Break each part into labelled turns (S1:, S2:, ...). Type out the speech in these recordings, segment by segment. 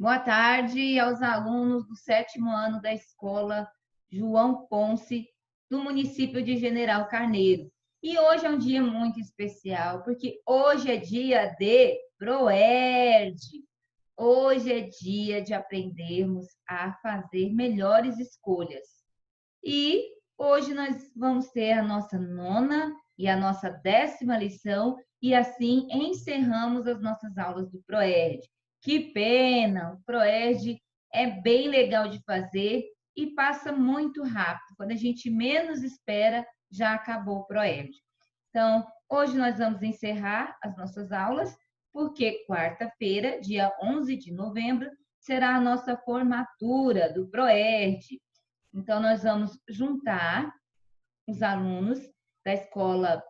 S1: Boa tarde aos alunos do 7º ano da escola João Ponce, do município de General Carneiro. E hoje é um dia muito especial, porque hoje é dia de ProErd. Hoje é dia de aprendermos a fazer melhores escolhas. E hoje nós vamos ter a nossa 9ª e a nossa 10ª lição, e assim encerramos as nossas aulas do ProErd. Que pena, o ProErd é bem legal de fazer e passa muito rápido. Quando a gente menos espera, já acabou o ProErd. Então, hoje nós vamos encerrar as nossas aulas, porque quarta-feira, dia 11 de novembro, será a nossa formatura do ProErd. Então, nós vamos juntar os alunos da escola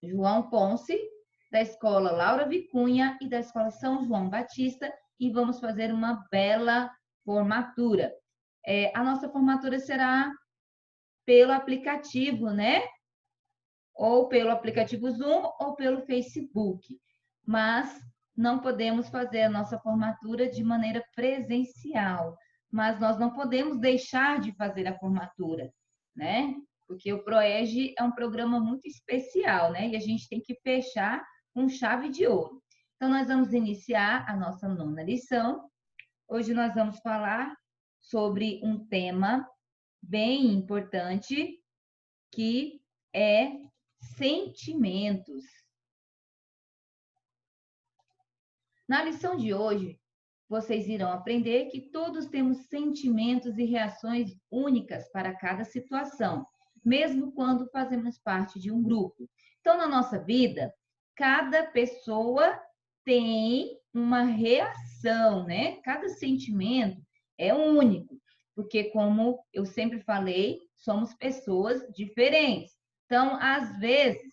S1: João Ponce, da escola Laura Vicunha e da escola São João Batista e vamos fazer uma bela formatura. A nossa formatura será pelo aplicativo, né? Ou pelo aplicativo Zoom ou pelo Facebook. Mas não podemos fazer a nossa formatura de maneira presencial. Mas nós não podemos deixar de fazer a formatura, né? Porque o ProErd é um programa muito especial, né? E a gente tem que fechar com chave de ouro. Então, nós vamos iniciar a nossa 9ª lição. Hoje nós vamos falar sobre um tema bem importante, que é sentimentos. Na lição de hoje, vocês irão aprender que todos temos sentimentos e reações únicas para cada situação, mesmo quando fazemos parte de um grupo. Então, na nossa vida, cada pessoa tem uma reação, né? Cada sentimento é único, porque, como eu sempre falei, somos pessoas diferentes. Então, às vezes,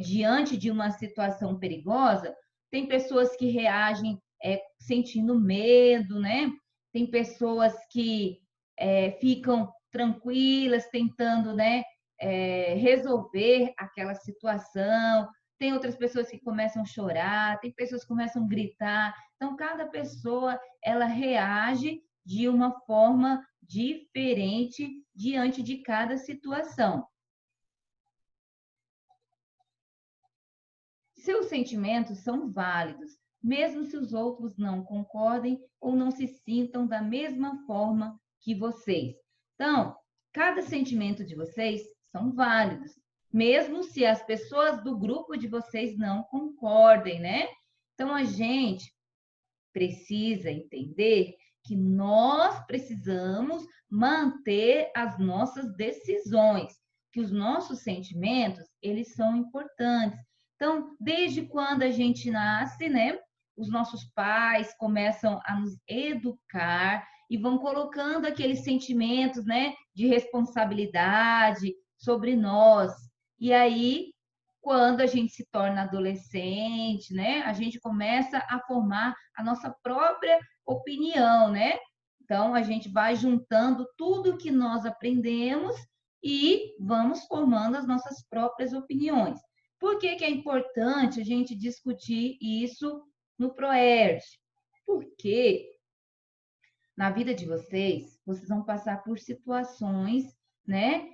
S1: diante de uma situação perigosa, tem pessoas que reagem sentindo medo, né? Tem pessoas que ficam tranquilas, tentando, né, resolver aquela situação. Tem outras pessoas que começam a chorar, tem pessoas que começam a gritar. Então, cada pessoa, ela reage de uma forma diferente diante de cada situação. Seus sentimentos são válidos, mesmo se os outros não concordem ou não se sintam da mesma forma que vocês. Então, cada sentimento de vocês são válidos, mesmo se as pessoas do grupo de vocês não concordem, né? Então, a gente precisa entender que nós precisamos manter as nossas decisões, que os nossos sentimentos, eles são importantes. Então, desde quando a gente nasce, né, os nossos pais começam a nos educar e vão colocando aqueles sentimentos, né, de responsabilidade sobre nós. E aí, quando a gente se torna adolescente, né, a gente começa a formar a nossa própria opinião, né? Então, a gente vai juntando tudo que nós aprendemos e vamos formando as nossas próprias opiniões. Por que que é importante a gente discutir isso no ProErd? Porque na vida de vocês, vocês vão passar por situações, né,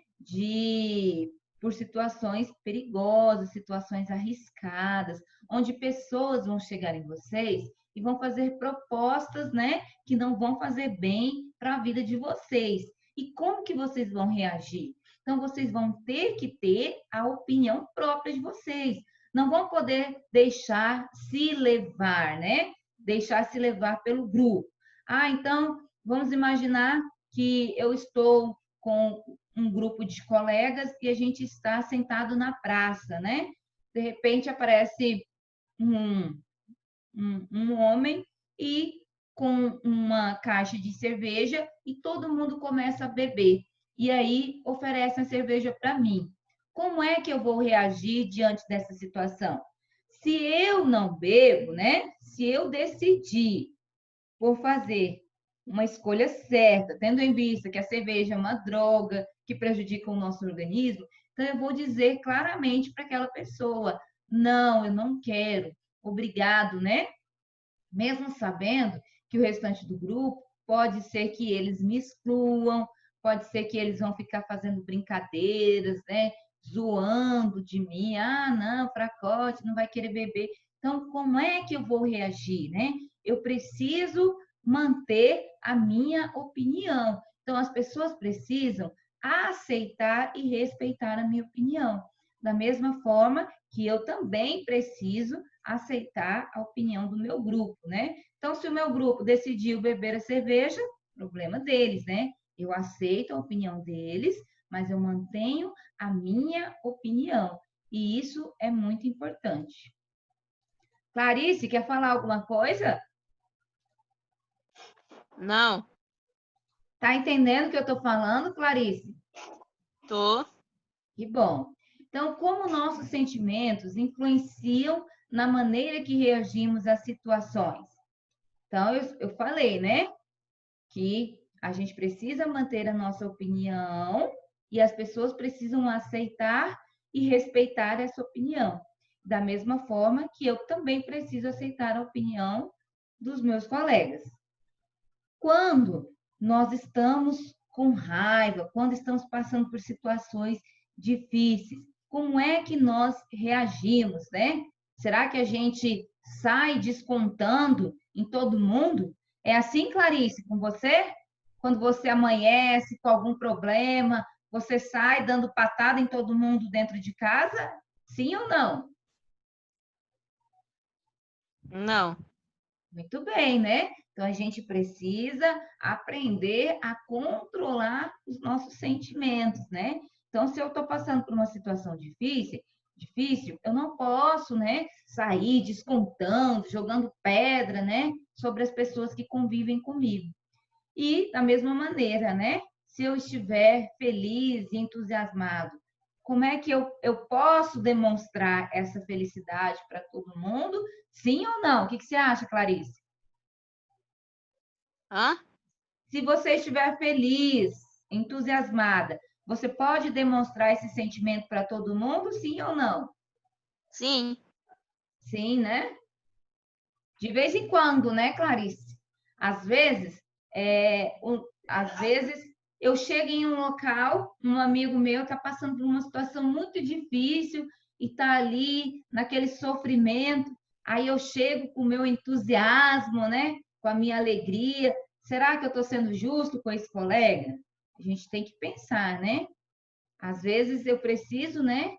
S1: por situações perigosas, situações arriscadas, onde pessoas vão chegar em vocês e vão fazer propostas, né, que não vão fazer bem para a vida de vocês. E como que vocês vão reagir? Então, vocês vão ter que ter a opinião própria de vocês. Não vão poder deixar se levar, né? Deixar se levar pelo grupo. Então, vamos imaginar que eu estou com um grupo de colegas e a gente está sentado na praça, né? De repente aparece um homem e com uma caixa de cerveja e todo mundo começa a beber. E aí oferecem a cerveja para mim. Como é que eu vou reagir diante dessa situação? Se eu não bebo, né? Se eu decidir por fazer uma escolha certa, tendo em vista que a cerveja é uma droga que prejudica o nosso organismo, então eu vou dizer claramente para aquela pessoa: não, eu não quero, obrigado, né? Mesmo sabendo que o restante do grupo, pode ser que eles me excluam, pode ser que eles vão ficar fazendo brincadeiras, né? Zoando de mim, ah, não, fracote, não vai querer beber. Então, como é que eu vou reagir, né? Eu preciso manter a minha opinião. Então, as pessoas precisam aceitar e respeitar a minha opinião. Da mesma forma que eu também preciso aceitar a opinião do meu grupo, né? Então, se o meu grupo decidiu beber a cerveja, problema deles, né? Eu aceito a opinião deles, mas eu mantenho a minha opinião. E isso é muito importante. Clarice, quer falar alguma coisa?
S2: Não.
S1: Tá entendendo o que eu estou falando, Clarice?
S2: Tô.
S1: Que bom. Então, como nossos sentimentos influenciam na maneira que reagimos às situações? Então, eu falei, né? Que a gente precisa manter a nossa opinião e as pessoas precisam aceitar e respeitar essa opinião. Da mesma forma que eu também preciso aceitar a opinião dos meus colegas. Quando nós estamos com raiva, quando estamos passando por situações difíceis, como é que nós reagimos, né? Será que a gente sai descontando em todo mundo? É assim, Clarice, com você? Quando você amanhece com algum problema, você sai dando patada em todo mundo dentro de casa? Sim ou não?
S2: Não.
S1: Muito bem, né? Então a gente precisa aprender a controlar os nossos sentimentos, né? Então, se eu estou passando por uma situação difícil, eu não posso, né, sair descontando, jogando pedra, né, sobre as pessoas que convivem comigo. E da mesma maneira, né? Se eu estiver feliz e entusiasmado, como é que eu posso demonstrar essa felicidade para todo mundo? Sim ou não? O que você acha, Clarice?
S2: Hã?
S1: Se você estiver feliz, entusiasmada, você pode demonstrar esse sentimento para todo mundo, sim ou não?
S2: Sim.
S1: Sim, né? De vez em quando, né, Clarice? Às vezes, às vezes eu chego em um local, um amigo meu está passando por uma situação muito difícil e está ali naquele sofrimento. Aí eu chego com o meu entusiasmo, né? Com a minha alegria. Será que eu estou sendo justo com esse colega? A gente tem que pensar, né? Às vezes eu preciso, né?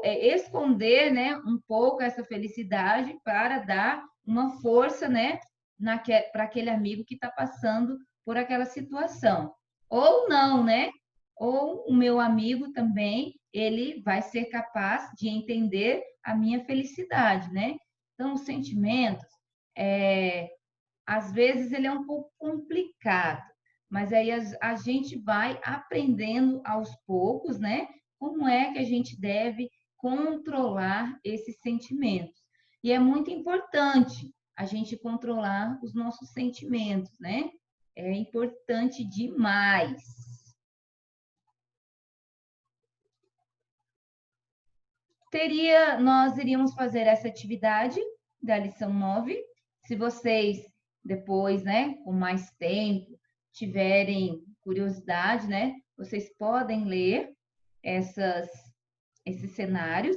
S1: Esconder, né, um pouco essa felicidade para dar uma força, né, para aquele amigo que está passando por aquela situação. Ou não, né? Ou o meu amigo também, ele vai ser capaz de entender a minha felicidade, né? Então, os sentimentos, às vezes, ele é um pouco complicado, mas aí a gente vai aprendendo aos poucos, né? Como é que a gente deve controlar esses sentimentos. E é muito importante a gente controlar os nossos sentimentos, né? É importante demais. Nós iríamos fazer essa atividade da lição 9. Se vocês depois, né, com mais tempo, tiverem curiosidade, né, vocês podem ler essas, esses cenários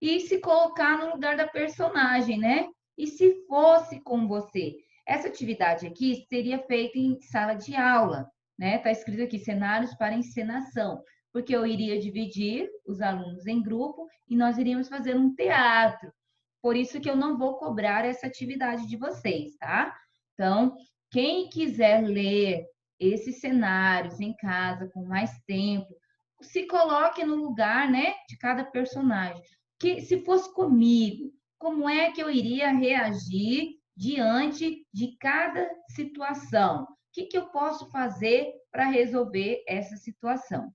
S1: e se colocar no lugar da personagem, né? E se fosse com você? Essa atividade aqui seria feita em sala de aula, né? Tá escrito aqui cenários para encenação, porque eu iria dividir os alunos em grupo e nós iríamos fazer um teatro. Por isso que eu não vou cobrar essa atividade de vocês, tá? Então, quem quiser ler esses cenários em casa com mais tempo, se coloque no lugar, né, de cada personagem. Que se fosse comigo, como é que eu iria reagir diante de cada situação? O que eu posso fazer para resolver essa situação?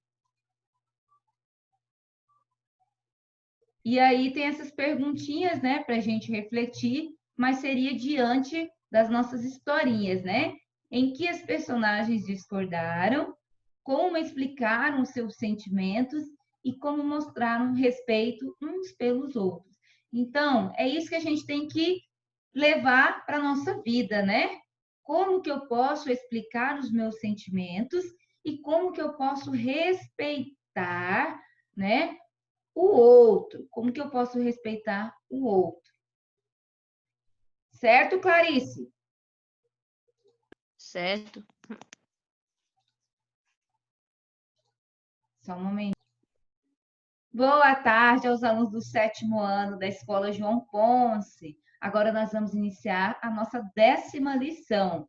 S1: E aí tem essas perguntinhas, né, para a gente refletir, mas seria diante das nossas historinhas, né? Em que as personagens discordaram, como explicaram seus sentimentos e como mostraram respeito uns pelos outros. Então, é isso que a gente tem que levar para a nossa vida, né? Como que eu posso explicar os meus sentimentos e como que eu posso respeitar, né, o outro? Como que eu posso respeitar o outro? Certo, Clarice?
S2: Certo.
S1: Só um momento. Boa tarde aos alunos do 7º ano da Escola João Ponce. Agora nós vamos iniciar a nossa 10ª lição,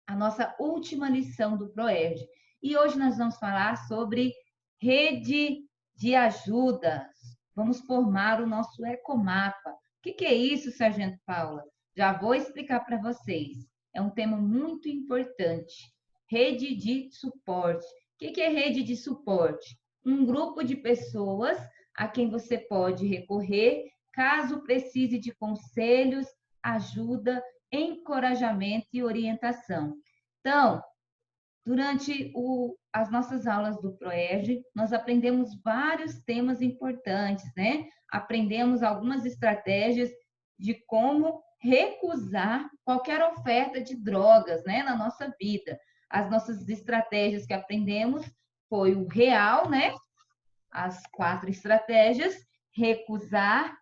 S1: a nossa última lição do ProERD. E hoje nós vamos falar sobre rede de ajudas. Vamos formar o nosso ecomapa. O que é isso, Sargento Paula? Já vou explicar para vocês. É um tema muito importante. Rede de suporte. O que é rede de suporte? Um grupo de pessoas a quem você pode recorrer caso precise de conselhos, ajuda, encorajamento e orientação. Então, durante as nossas aulas do ProERD, nós aprendemos vários temas importantes, né? Aprendemos algumas estratégias de como recusar qualquer oferta de drogas, né, na nossa vida. As nossas estratégias que aprendemos foi o real, né? As 4 estratégias: recusar,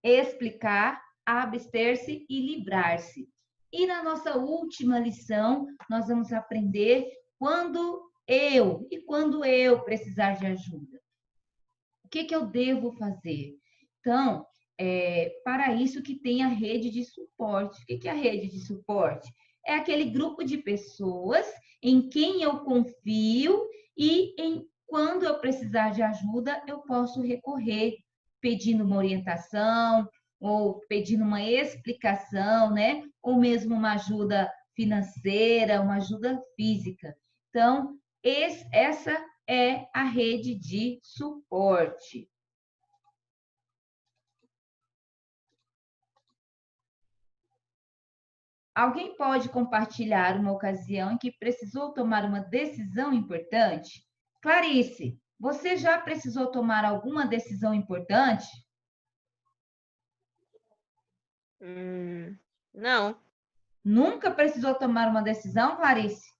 S1: explicar, abster-se e livrar-se. E na nossa última lição, nós vamos aprender quando eu precisar de ajuda. O que eu devo fazer? Então, para isso que tem a rede de suporte. O que é a rede de suporte? É aquele grupo de pessoas em quem eu confio e quando eu precisar de ajuda, eu posso recorrer, pedindo uma orientação, ou pedindo uma explicação, né? Ou mesmo uma ajuda financeira, uma ajuda física. Então, essa é a rede de suporte. Alguém pode compartilhar uma ocasião em que precisou tomar uma decisão importante? Clarice, você já precisou tomar alguma decisão importante?
S2: Não.
S1: Nunca precisou tomar uma decisão, Clarice?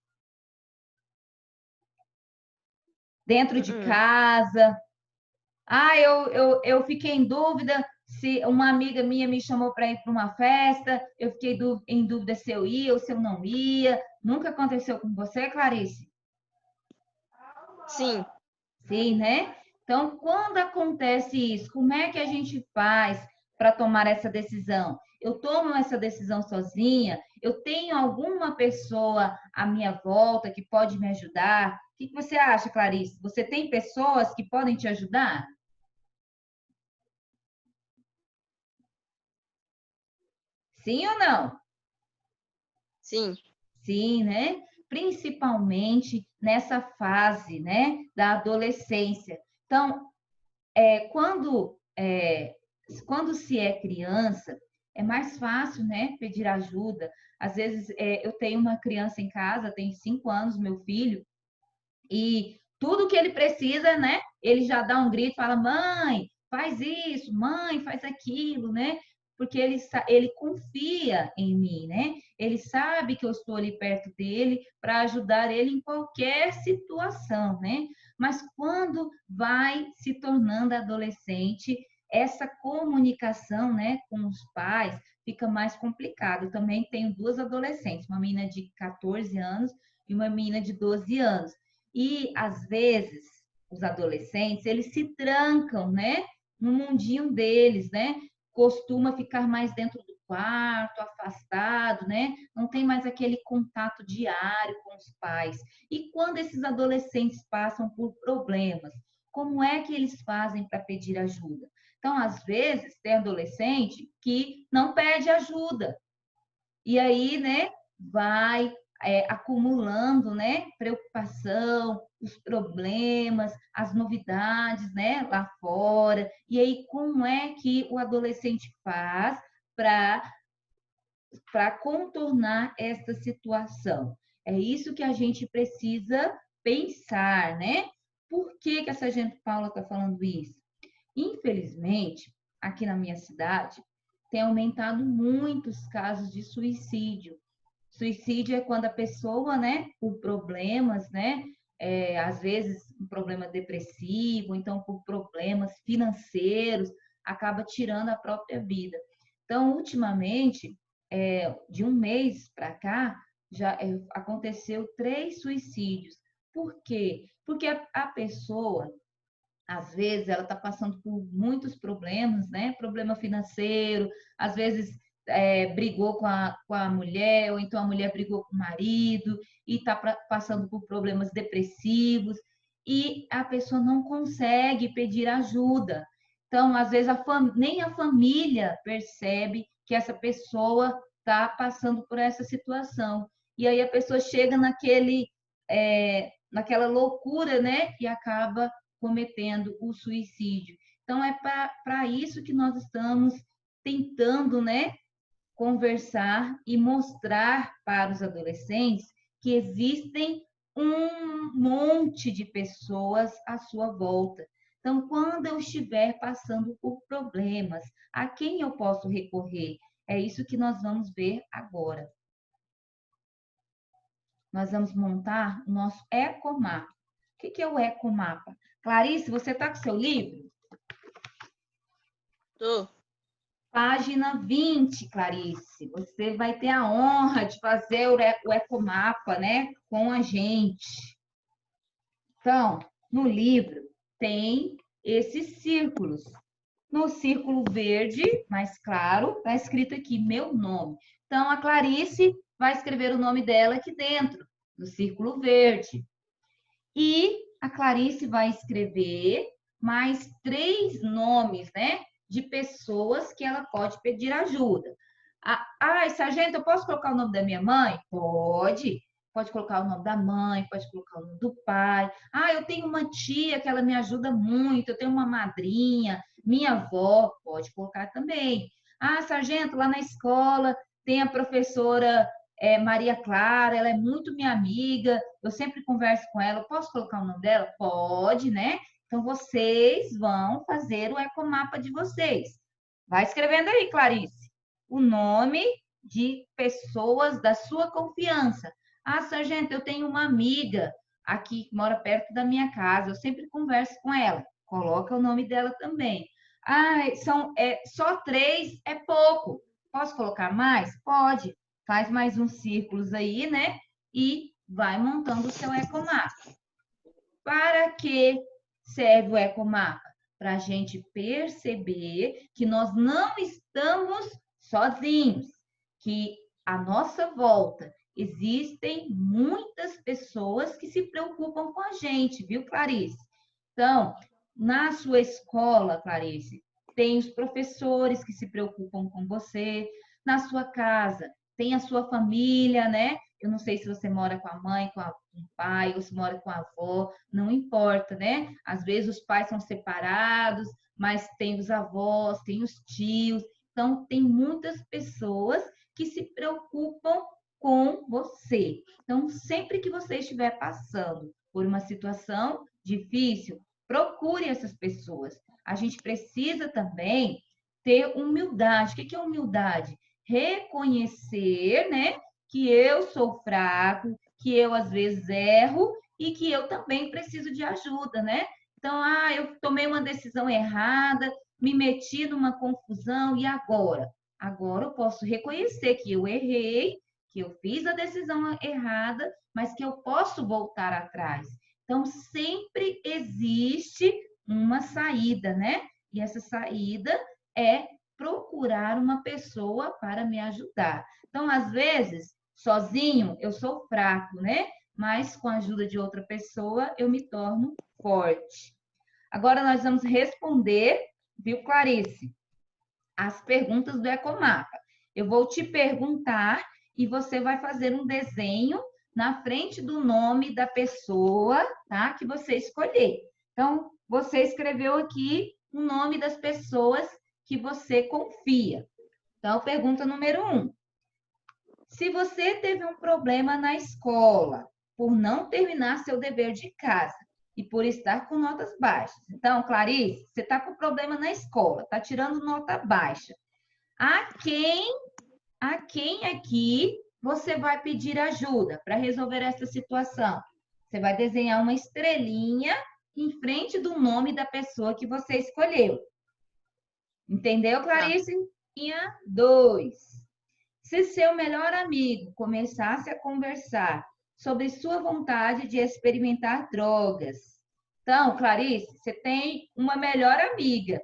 S1: Dentro de casa? Ah, eu fiquei em dúvida se uma amiga minha me chamou para ir para uma festa, eu fiquei em dúvida se eu ia ou se eu não ia. Nunca aconteceu com você, Clarice?
S2: Sim.
S1: Sim, né? Então, quando acontece isso, como é que a gente faz para tomar essa decisão? Eu tomo essa decisão sozinha? Eu tenho alguma pessoa à minha volta que pode me ajudar? O que você acha, Clarice? Você tem pessoas que podem te ajudar? Sim ou não?
S2: Sim.
S1: Sim, né? Principalmente nessa fase, né, da adolescência. Então, quando se é criança, é mais fácil, né, pedir ajuda. Às vezes, eu tenho uma criança em casa, tem 5 anos, meu filho, e tudo que ele precisa, né, ele já dá um grito, fala, mãe, faz isso, mãe, faz aquilo, né? Porque ele confia em mim, né? Ele sabe que eu estou ali perto dele para ajudar ele em qualquer situação, né? Mas quando vai se tornando adolescente, essa comunicação, né, com os pais fica mais complicado. Eu também tenho 2 adolescentes, uma menina de 14 anos e uma menina de 12 anos. E às vezes os adolescentes, eles se trancam, né, no mundinho deles, né? Costuma ficar mais dentro do quarto, afastado, né? Não tem mais aquele contato diário com os pais. E quando esses adolescentes passam por problemas, como é que eles fazem para pedir ajuda? Então, às vezes, tem adolescente que não pede ajuda. E aí, né, vai acumulando, né, preocupação, os problemas, as novidades, né, lá fora. E aí, como é que o adolescente faz para contornar esta situação? É isso que a gente precisa pensar, né? Por que que a Sargento Paula está falando isso? Infelizmente, aqui na minha cidade, tem aumentado muito os casos de suicídio. Suicídio é quando a pessoa, né, por problemas, né, às vezes um problema depressivo, então por problemas financeiros, acaba tirando a própria vida. Então, ultimamente, de um mês para cá, já aconteceu 3 suicídios. Por quê? Porque a pessoa, às vezes, ela está passando por muitos problemas, né? Problema financeiro, às vezes brigou com a mulher, ou então a mulher brigou com o marido, e está passando por problemas depressivos, e a pessoa não consegue pedir ajuda. Então, às vezes, nem a família percebe que essa pessoa está passando por essa situação. E aí a pessoa chega naquela loucura, né? E acaba cometendo o suicídio. Então, é para isso que nós estamos tentando, né, conversar e mostrar para os adolescentes que existem um monte de pessoas à sua volta. Então, quando eu estiver passando por problemas, a quem eu posso recorrer? É isso que nós vamos ver agora. Nós vamos montar o nosso ecomapa. O que é o ecomapa? Clarice, você está com seu livro?
S2: Tô.
S1: Página 20, Clarice. Você vai ter a honra de fazer o ecomapa, né, com a gente. Então, no livro tem esses círculos. No círculo verde, mais claro, está escrito aqui meu nome. Então, a Clarice vai escrever o nome dela aqui dentro, no círculo verde. E a Clarice vai escrever mais 3 nomes, né, de pessoas que ela pode pedir ajuda. Sargento, eu posso colocar o nome da minha mãe? Pode. Pode colocar o nome da mãe, pode colocar o nome do pai. Eu tenho uma tia que ela me ajuda muito, eu tenho uma madrinha, minha avó, pode colocar também. Sargento, lá na escola tem a professora Maria Clara, ela é muito minha amiga, eu sempre converso com ela, posso colocar o nome dela? Pode, né? Então, vocês vão fazer o ecomapa de vocês. Vai escrevendo aí, Clarice, o nome de pessoas da sua confiança. Sargento, eu tenho uma amiga aqui que mora perto da minha casa, eu sempre converso com ela. Coloca o nome dela também. Só 3 é pouco. Posso colocar mais? Pode. Faz mais uns círculos aí, né? E vai montando o seu ecomapa. Para que serve o ecomapa? Para a gente perceber que nós não estamos sozinhos, que à nossa volta existem muitas pessoas que se preocupam com a gente, viu, Clarice? Então, na sua escola, Clarice, tem os professores que se preocupam com você, na sua casa, tem a sua família, né? Eu não sei se você mora com a mãe, com o pai, ou se mora com a avó, não importa, né? Às vezes os pais são separados, mas tem os avós, tem os tios. Então, tem muitas pessoas que se preocupam com você. Então, sempre que você estiver passando por uma situação difícil, procure essas pessoas. A gente precisa também ter humildade. O que é humildade? Reconhecer, né, que eu sou fraco, que eu às vezes erro e que eu também preciso de ajuda, né? Então, eu tomei uma decisão errada, me meti numa confusão e agora? Agora eu posso reconhecer que eu errei, que eu fiz a decisão errada, mas que eu posso voltar atrás. Então, sempre existe uma saída, né? E essa saída é procurar uma pessoa para me ajudar. Então, às vezes, sozinho eu sou fraco, né? Mas com a ajuda de outra pessoa eu me torno forte. Agora nós vamos responder, viu, Clarice, as perguntas do Ecomapa. Eu vou te perguntar e você vai fazer um desenho na frente do nome da pessoa, tá? Que você escolher. Então, você escreveu aqui o nome das pessoas que você confia. Então, pergunta número 1. Se você teve um problema na escola por não terminar seu dever de casa e por estar com notas baixas. Então, Clarice, você está com problema na escola, está tirando nota baixa. A quem aqui você vai pedir ajuda para resolver essa situação? Você vai desenhar uma estrelinha em frente do nome da pessoa que você escolheu. Entendeu,
S2: Tá.
S1: Clarice? 2. Se seu melhor amigo começasse a conversar sobre sua vontade de experimentar drogas. Então, Clarice, você tem uma melhor amiga.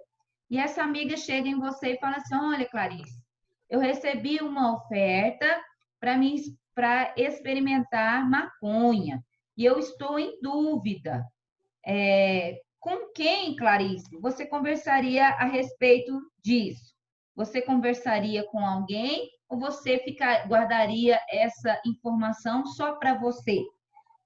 S1: E essa amiga chega em você e fala assim: olha, Clarice, eu recebi uma oferta para experimentar maconha. E eu estou em dúvida. Com quem, Clarice, você conversaria a respeito disso? Você conversaria com alguém ou você guardaria essa informação só para você?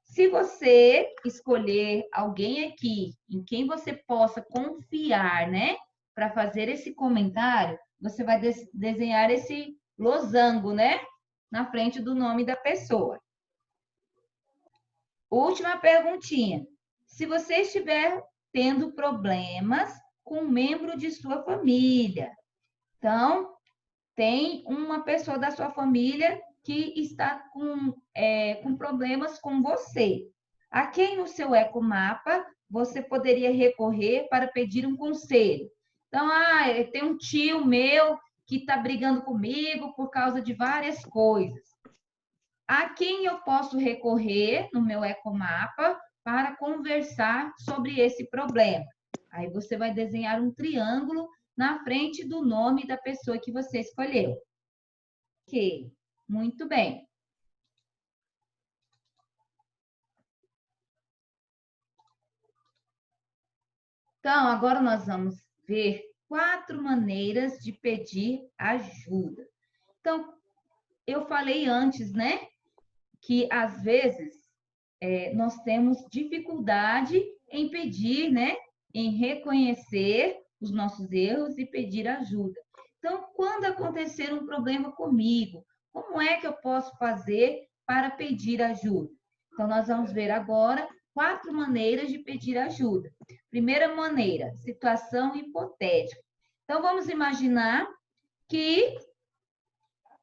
S1: Se você escolher alguém aqui em quem você possa confiar, né, para fazer esse comentário, você vai desenhar esse losango, né, na frente do nome da pessoa. Última perguntinha. Se você estiver tendo problemas com um membro de sua família, então tem uma pessoa da sua família que está com problemas com você. A quem no seu ecomapa você poderia recorrer para pedir um conselho? Então, tem um tio meu que está brigando comigo por causa de várias coisas. A quem eu posso recorrer no meu ecomapa para conversar sobre esse problema? Aí você vai desenhar um triângulo na frente do nome da pessoa que você escolheu. Ok, muito bem. Então, agora nós vamos ver 4 maneiras de pedir ajuda. Então, eu falei antes, né, que às vezes nós temos dificuldade em pedir, né, em reconhecer os nossos erros e pedir ajuda. Então, quando acontecer um problema comigo, como é que eu posso fazer para pedir ajuda? Então, nós vamos ver agora 4 maneiras de pedir ajuda. Primeira maneira, situação hipotética. Então, vamos imaginar que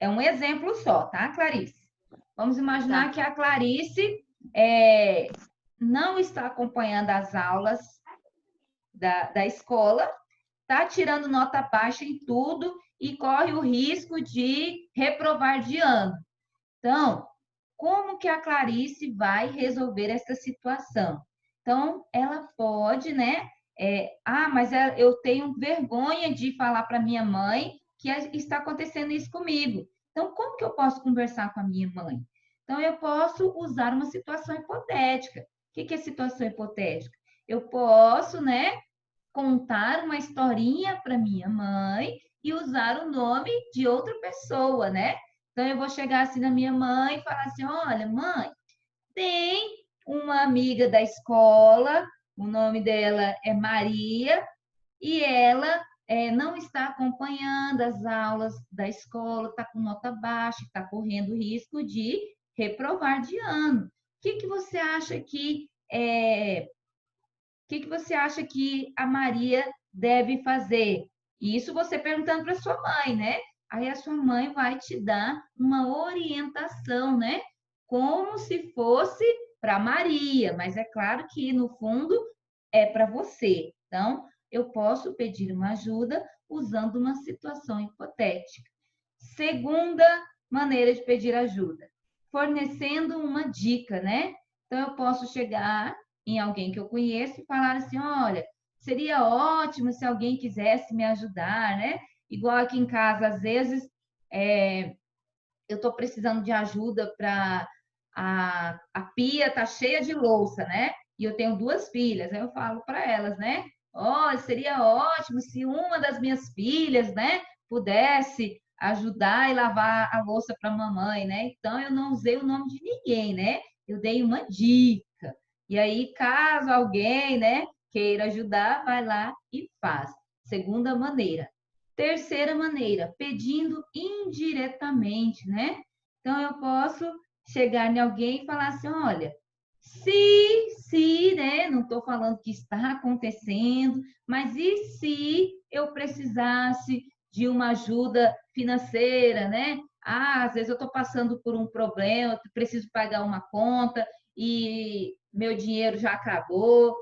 S1: é um exemplo só, tá, Clarice? Vamos imaginar que a Clarice não está acompanhando as aulas da escola, está tirando nota baixa em tudo e corre o risco de reprovar de ano. Então, como que a Clarice vai resolver essa situação? Então, ela pode, né? Mas eu tenho vergonha de falar para minha mãe que está acontecendo isso comigo. Então, como que eu posso conversar com a minha mãe? Então, eu posso usar uma situação hipotética. O que é situação hipotética? Eu posso, né, contar uma historinha para minha mãe e usar o nome de outra pessoa, né? Então, eu vou chegar assim na minha mãe e falar assim: olha, mãe, tem uma amiga da escola, o nome dela é Maria, e ela não está acompanhando as aulas da escola, está com nota baixa, está correndo risco de reprovar de ano. O que você acha que você acha que a Maria deve fazer? Isso você perguntando para sua mãe, né? Aí a sua mãe vai te dar uma orientação, né? Como se fosse para Maria, mas é claro que no fundo é para você. Então, eu posso pedir uma ajuda usando uma situação hipotética. Segunda maneira de pedir ajuda, fornecendo uma dica, né? Então, eu posso chegar em alguém que eu conheço e falar assim: olha, seria ótimo se alguém quisesse me ajudar, né? Igual aqui em casa, às vezes, eu estou precisando de ajuda para a pia tá cheia de louça, né? E eu tenho 2 filhas, aí eu falo para elas, né? Oh, seria ótimo se uma das minhas filhas, né, pudesse ajudar e lavar a louça para a mamãe, né? Então eu não usei o nome de ninguém, né? Eu dei uma dica. E aí, caso alguém, né, queira ajudar, vai lá e faz. Segunda maneira. Terceira maneira, pedindo indiretamente, né? Então eu posso chegar em alguém e falar assim: olha, se, né? Não estou falando que está acontecendo, mas e se eu precisasse de uma ajuda financeira, né? Ah, às vezes eu estou passando por um problema, preciso pagar uma conta e meu dinheiro já acabou.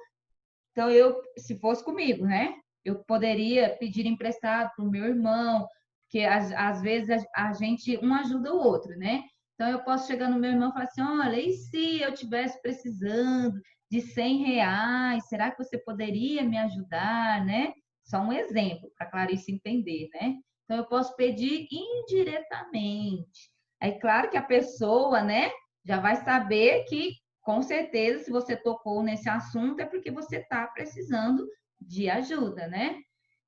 S1: Então, se fosse comigo, né? Eu poderia pedir emprestado para o meu irmão, porque às vezes a gente um ajuda o outro, né? Então, eu posso chegar no meu irmão e falar assim: olha, e se eu tivesse precisando de R$ 100, será que você poderia me ajudar, né? Só um exemplo, para a Clarice entender, né? Então, eu posso pedir indiretamente. Aí, claro que a pessoa, né, já vai saber que com certeza, se você tocou nesse assunto, é porque você está precisando de ajuda, né?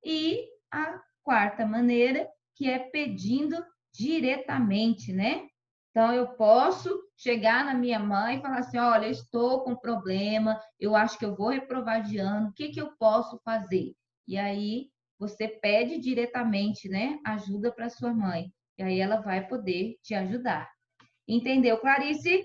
S1: E a quarta maneira, que é pedindo diretamente, né? Então, eu posso chegar na minha mãe e falar assim: olha, eu estou com problema, eu acho que eu vou reprovar de ano, o que que eu posso fazer? E aí, você pede diretamente, né? Ajuda para sua mãe. E aí, ela vai poder te ajudar. Entendeu, Clarice?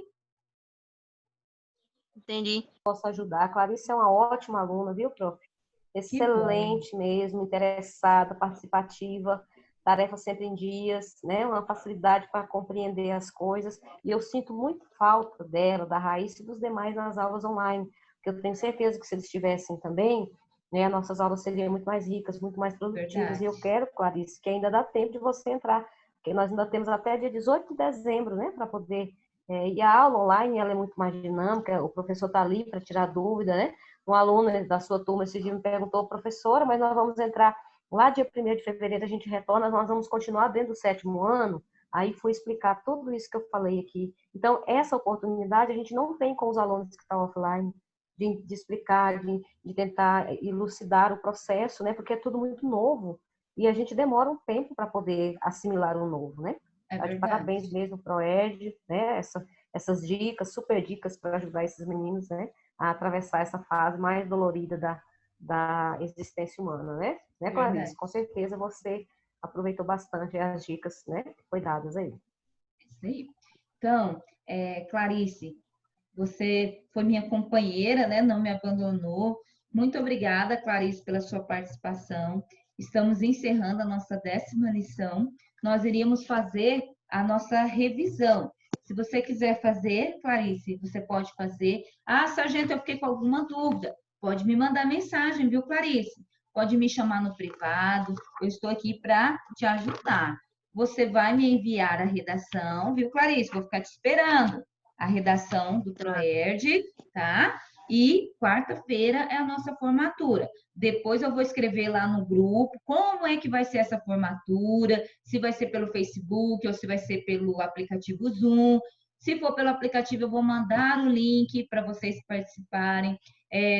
S2: Entendi.
S3: Posso ajudar. A Clarice é uma ótima aluna, viu, prof?
S1: Que bom.
S3: Excelente mesmo, interessada, participativa, tarefa sempre em dias, né? Uma facilidade para compreender as coisas. E eu sinto muito falta dela, da Raíssa e dos demais nas aulas online, porque eu tenho certeza que se eles estivessem também, né, nossas aulas seriam muito mais ricas, muito mais produtivas. E
S1: Verdade.
S3: eu quero, Clarice, que ainda dá tempo de você entrar, porque nós ainda temos até dia 18 de dezembro, né, para poder e a aula online ela é muito mais dinâmica, o professor está ali para tirar dúvida, né? Um aluno da sua turma esse dia me perguntou, professora, mas nós vamos entrar lá dia 1º de fevereiro, a gente retorna, nós vamos continuar dentro do 7º ano? Aí fui explicar tudo isso que eu falei aqui. Então, essa oportunidade a gente não tem com os alunos que estão offline, de explicar, de tentar elucidar o processo, né? Porque é tudo muito novo e a gente demora um tempo para poder assimilar o novo, né?
S1: É
S3: Tá de
S1: verdade.
S3: parabéns mesmo para o Ed, né? Essas dicas, super dicas para ajudar esses meninos, né? A atravessar essa fase mais dolorida da existência humana, né, Clarice?
S1: Verdade.
S3: Com certeza você aproveitou bastante as dicas, né? Que foi dadas aí.
S1: Isso aí. Então, Clarice, você foi minha companheira, né? Não me abandonou. Muito obrigada, Clarice, pela sua participação. Estamos encerrando a nossa 10ª lição. Nós iríamos fazer a nossa revisão. Se você quiser fazer, Clarice, você pode fazer. Ah, sargento, eu fiquei com alguma dúvida. Pode me mandar mensagem, viu, Clarice? Pode me chamar no privado. Eu estou aqui para te ajudar. Você vai me enviar a redação, viu, Clarice? Vou ficar te esperando a redação do ProERD, tá? E quarta-feira é a nossa formatura. Depois eu vou escrever lá no grupo como é que vai ser essa formatura, se vai ser pelo Facebook ou se vai ser pelo aplicativo Zoom. Se for pelo aplicativo, eu vou mandar o link para vocês participarem.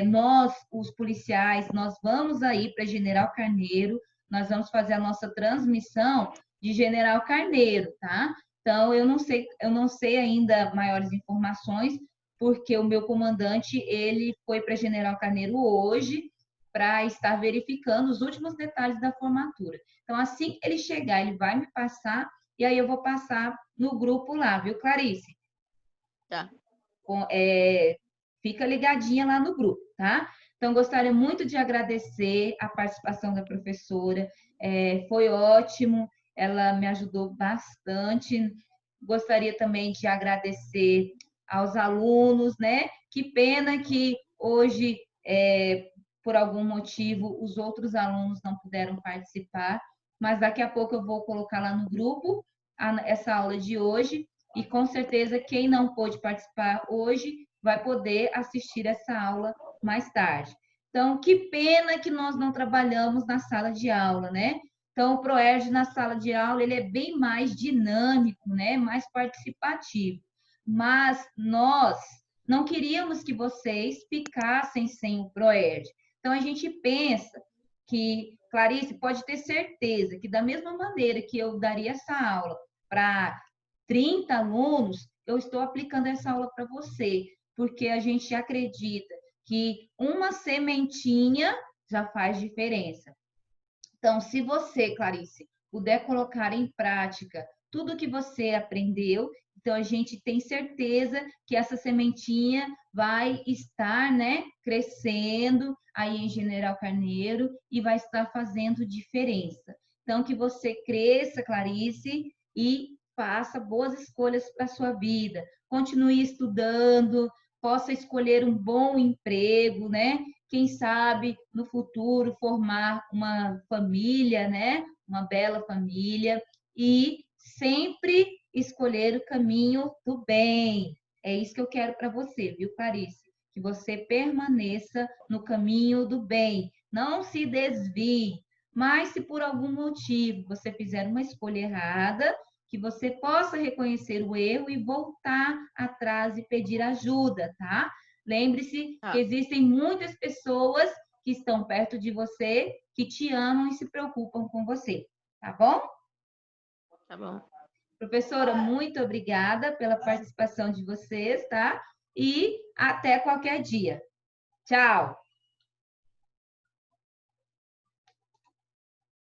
S1: Nós, os policiais, nós vamos aí para General Carneiro, nós vamos fazer a nossa transmissão de General Carneiro, tá? Então, eu não sei ainda maiores informações, porque o meu comandante, ele foi para General Carneiro hoje para estar verificando os últimos detalhes da formatura. Então, assim que ele chegar, ele vai me passar e aí eu vou passar no grupo lá, viu, Clarice?
S2: Tá.
S1: Fica ligadinha lá no grupo, tá? Então, gostaria muito de agradecer a participação da professora, foi ótimo, ela me ajudou bastante. Gostaria também de agradecer aos alunos, né? Que pena que hoje, por algum motivo, os outros alunos não puderam participar, mas daqui a pouco eu vou colocar lá no grupo essa aula de hoje, e com certeza quem não pôde participar hoje vai poder assistir essa aula mais tarde. Então, que pena que nós não trabalhamos na sala de aula, né? Então, o ProERD na sala de aula, ele é bem mais dinâmico, né? Mais participativo. Mas nós não queríamos que vocês ficassem sem o ProERD. Então, a gente pensa que, Clarice, pode ter certeza que da mesma maneira que eu daria essa aula para 30 alunos, eu estou aplicando essa aula para você, porque a gente acredita que uma sementinha já faz diferença. Então, se você, Clarice, puder colocar em prática tudo que você aprendeu, então a gente tem certeza que essa sementinha vai estar, né, crescendo aí em General Carneiro e vai estar fazendo diferença. Então, que você cresça, Clarice, e faça boas escolhas para a sua vida. Continue estudando, possa escolher um bom emprego, né? Quem sabe no futuro formar uma família, né? Uma bela família e sempre escolher o caminho do bem. É isso que eu quero para você, viu, Clarice? Que você permaneça no caminho do bem, não se desvie. Mas se por algum motivo você fizer uma escolha errada, que você possa reconhecer o erro e voltar atrás e pedir ajuda, tá? Lembre-se que
S2: Tá,
S1: existem muitas pessoas que estão perto de você, que te amam e se preocupam com você, tá bom?
S2: tá bom.
S1: Professora, muito obrigada pela participação de vocês, tá? E até qualquer dia. Tchau!